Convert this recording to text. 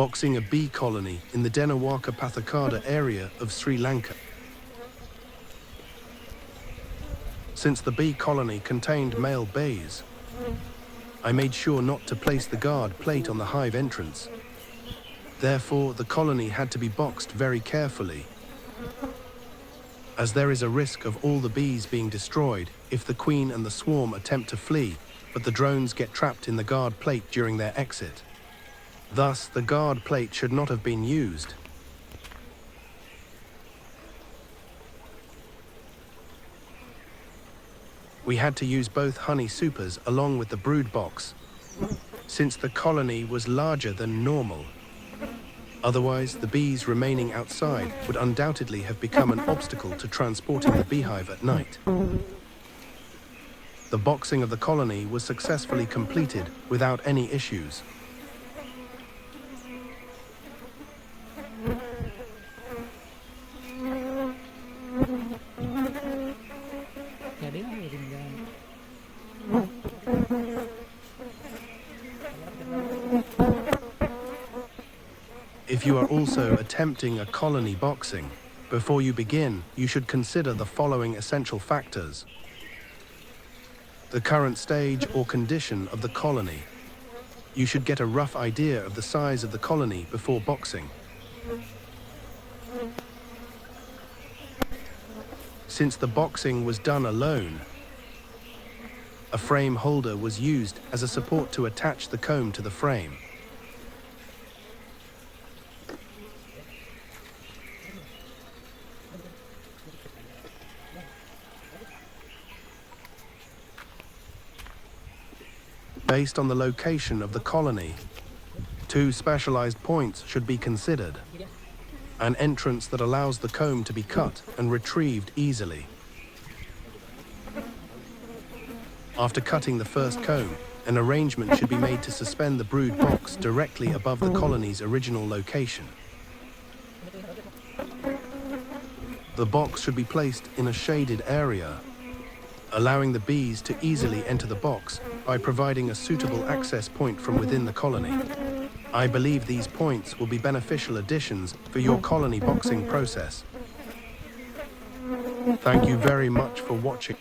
boxing a bee colony in the Denawaka Pathakada area of Sri Lanka. Since the bee colony contained male bees, I made sure not to place the guard plate on the hive entrance. Therefore, the colony had to be boxed very carefully, as there is a risk of all the bees being destroyed if the queen and the swarm attempt to flee, but the drones get trapped in the guard plate during their exit. Thus, the guard plate should not have been used. We had to use both honey supers along with the brood box, since the colony was larger than normal. Otherwise, the bees remaining outside would undoubtedly have become an obstacle to transporting the beehive at night. The boxing of the colony was successfully completed without any issues. If you are also attempting a colony boxing, before you begin, you should consider the following essential factors: the current stage or condition of the colony. You should get a rough idea of the size of the colony before boxing. Since the boxing was done alone, a frame holder was used as a support to attach the comb to the frame. Based on the location of the colony, two specialized points should be considered: an entrance that allows the comb to be cut and retrieved easily. After cutting the first comb, an arrangement should be made to suspend the brood box directly above the colony's original location. The box should be placed in a shaded area, allowing the bees to easily enter the box by providing a suitable access point from within the colony. I believe these points will be beneficial additions for your colony boxing process. Thank you very much for watching.